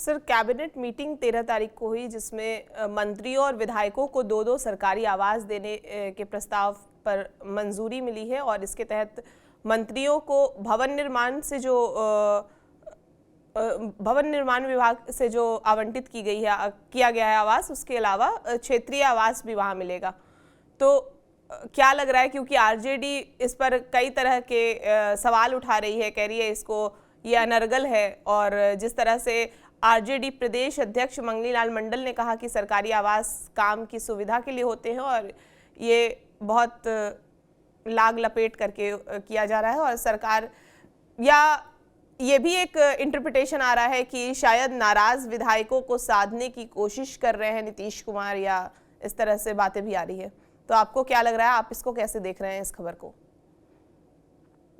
Sir, cabinet meeting 13 तारीख को हुई जिसमें मंत्रियों और विधायकों को दो दो सरकारी आवास देने के प्रस्ताव पर मंजूरी मिली है और इसके तहत मंत्रियों को भवन निर्माण से जो भवन निर्माण विभाग से जो आवंटित किया गया है आवास, उसके अलावा क्षेत्रीय आवास भी वहाँ मिलेगा। तो क्या लग रहा है, क्योंकि आरजेडी इस पर कई तरह के सवाल उठा रही है, कह रही है इसको ये अनर्गल है, और जिस तरह से आरजेडी प्रदेश अध्यक्ष मंगनी लाल मंडल ने कहा कि सरकारी आवास काम की सुविधा के लिए होते हैं और ये बहुत लाग लपेट करके किया जा रहा है, और सरकार, या ये भी एक इंटरप्रिटेशन आ रहा है कि शायद नाराज विधायकों को साधने की कोशिश कर रहे हैं नीतीश कुमार, या इस तरह से बातें भी आ रही है। तो आपको क्या लग रहा है, आप इसको कैसे देख रहे हैं इस खबर को?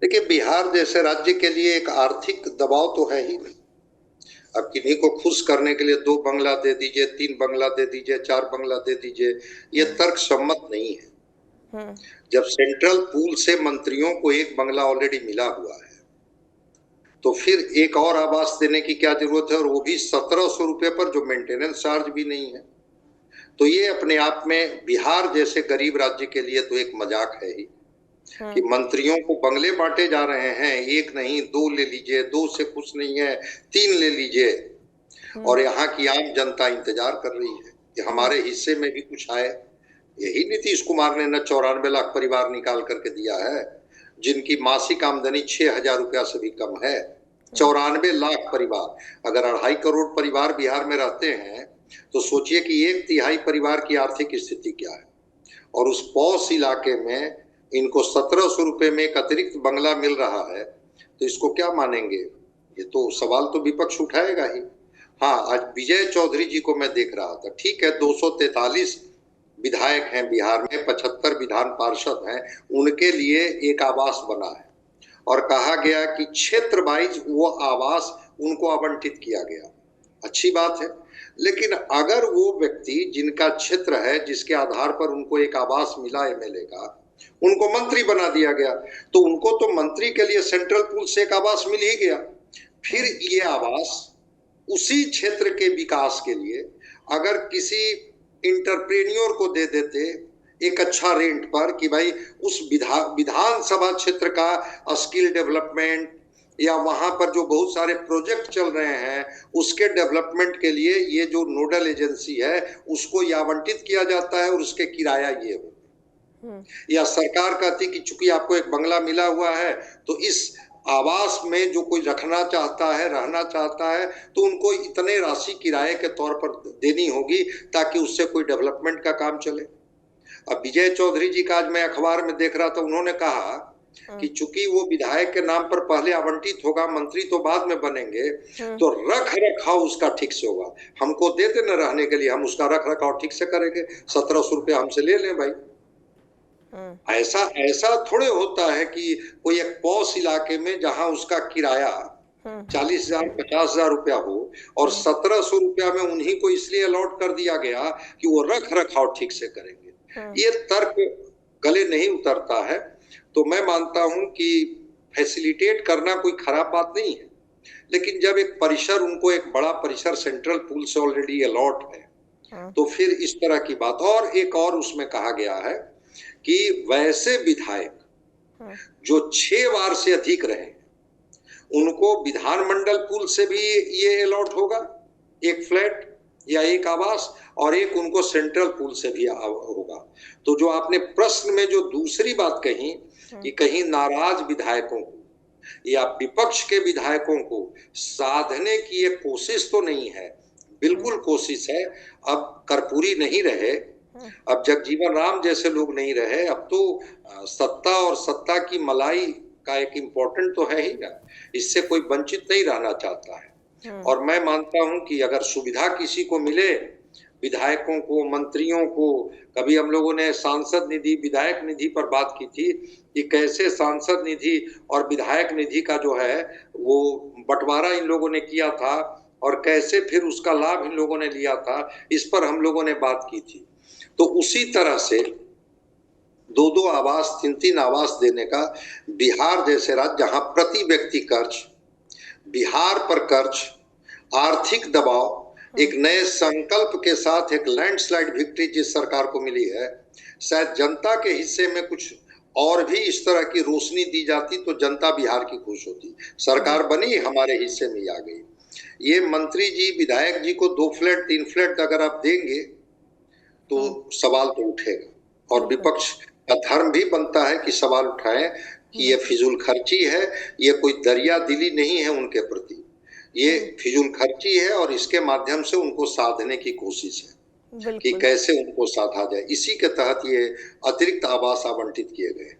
देखिए, बिहार जैसे राज्य के लिए एक आर्थिक दबाव तो है ही नहीं। अब किन्हीं को खुश करने के लिए 2 बंगला दे दीजिए, 3 बंगला दे दीजिए, 4 बंगला दे दीजिए, ये तर्क सम्मत नहीं है। जब सेंट्रल पूल से मंत्रियों को 1 बंगला ऑलरेडी मिला हुआ है, तो फिर एक और आवास देने की क्या जरूरत है, और वो भी 1700 रुपए पर, जो मेंटेनेंस चार्ज भी नहीं है। तो ये अपने आप में बिहार जैसे गरीब राज्य के लिए तो एक मजाक है ही कि मंत्रियों को बंगले बांटे जा रहे हैं। 1 नहीं 2 ले लीजिए, 2 से कुछ नहीं है, 3 ले लीजिए, और यहाँ की आम जनता इंतजार कर रही है कि हमारे हिस्से में भी कुछ आए। यही नीतीश कुमार ने न 94 लाख परिवार निकाल करके दिया है, जिनकी मासिक आमदनी 6000 रुपया से भी कम है। 94 लाख परिवार, अगर 2.5 करोड़ परिवार बिहार में रहते हैं तो सोचिए कि 1/3 परिवार की आर्थिक स्थिति क्या है। और उस पॉश इलाके में इनको 1700 रुपए में एक अतिरिक्त बंगला मिल रहा है, तो इसको क्या मानेंगे? ये तो सवाल तो विपक्ष उठाएगा ही। हाँ, आज विजय चौधरी जी को मैं देख रहा था। ठीक है, 243 विधायक हैं बिहार में, 75 विधान पार्षद हैं, उनके लिए एक आवास बना है और कहा गया कि क्षेत्र वाइज वो आवास उनको आवंटित किया गया। अच्छी बात है, लेकिन अगर वो व्यक्ति जिनका क्षेत्र है, जिसके आधार पर उनको एक आवास मिला एमएलए का, उनको मंत्री बना दिया गया, तो उनको तो मंत्री के लिए सेंट्रल पूल से एक आवास मिल ही गया। फिर ये आवास उसी क्षेत्र के विकास के लिए अगर किसी इंटरप्रेन्योर को दे देते एक अच्छा रेंट पर, कि भाई उस विधानसभा क्षेत्र का स्किल डेवलपमेंट या वहां पर जो बहुत सारे प्रोजेक्ट चल रहे हैं उसके डेवलपमेंट के लिए ये जो नोडल एजेंसी है उसको ये आवंटित किया जाता है और उसके किराया ये हो। या सरकार कहती कि चूंकि आपको एक बंगला मिला हुआ है तो इस आवास में जो कोई रखना चाहता है, रहना चाहता है, तो उनको इतने राशि किराए के तौर पर देनी होगी ताकि उससे कोई डेवलपमेंट का काम चले। अब विजय चौधरी जी का आज मैं अखबार में देख रहा था, उन्होंने कहा कि चूंकि वो विधायक के नाम पर पहले आवंटित होगा, मंत्री तो बाद में बनेंगे, तो रख रखाव उसका ठीक से होगा। हमको दे देना रहने के लिए, हम उसका रख रखाव ठीक से करेंगे, 1700 रुपया हमसे ले लें भाई। ऐसा थोड़े होता है कि कोई एक पॉश इलाके में जहां उसका किराया 40,000 50,000 रुपया हो और 1700 रुपया में उन्हीं को इसलिए अलॉट कर दिया गया कि वो रख रखाव ठीक से करेंगे। ये तर्क गले नहीं उतरता है। तो मैं मानता हूं कि फैसिलिटेट करना कोई खराब बात नहीं है, लेकिन जब एक परिसर, उनको एक बड़ा परिसर सेंट्रल पूल से ऑलरेडी अलॉट है, तो फिर इस तरह की बात। और एक और उसमें कहा गया है कि वैसे विधायक जो 6 बार से अधिक रहे, उनको विधानमंडल पूल से भी ये अलॉट होगा, एक फ्लैट या एक आवास, और एक उनको सेंट्रल पूल से भी होगा। तो जो आपने प्रश्न में जो दूसरी बात कही कि कहीं नाराज विधायकों को या विपक्ष के विधायकों को साधने की एक कोशिश तो नहीं है, बिल्कुल कोशिश है। अब कर्पूरी नहीं रहे, अब जगजीवन राम जैसे लोग नहीं रहे, अब तो सत्ता और सत्ता की मलाई का एक इम्पोर्टेंट तो है ही ना, इससे कोई वंचित नहीं रहना चाहता है। और मैं मानता हूं कि अगर सुविधा किसी को मिले, विधायकों को, मंत्रियों को, कभी हम लोगों ने सांसद निधि, विधायक निधि पर बात की थी कि कैसे सांसद निधि और विधायक निधि का जो है वो बंटवारा इन लोगों ने किया था और कैसे फिर उसका लाभ इन लोगों ने लिया था, इस पर हम लोगों ने बात की थी। तो उसी तरह से 2-2 आवास, 3-3 आवास देने का बिहार जैसे राज्य, जहां प्रति व्यक्ति कर्ज, बिहार पर कर्ज आर्थिक दबाव, एक नए संकल्प के साथ एक लैंडस्लाइड विक्ट्री जिस सरकार को मिली है, शायद जनता के हिस्से में कुछ और भी इस तरह की रोशनी दी जाती तो जनता बिहार की खुश होती। सरकार बनी, हमारे हिस्से में ही आ गई। ये मंत्री जी, विधायक जी को 2 फ्लैट 3 फ्लैट अगर आप देंगे तो सवाल तो उठेगा, और विपक्ष का धर्म भी बनता है कि सवाल उठाएं कि ये फिजूल खर्ची है, ये कोई दरिया दिली नहीं है उनके प्रति, ये फिजूल खर्ची है और इसके माध्यम से उनको साधने की कोशिश है कि कैसे उनको साधा जाए। इसी के तहत ये अतिरिक्त आवास आवंटित किए गए।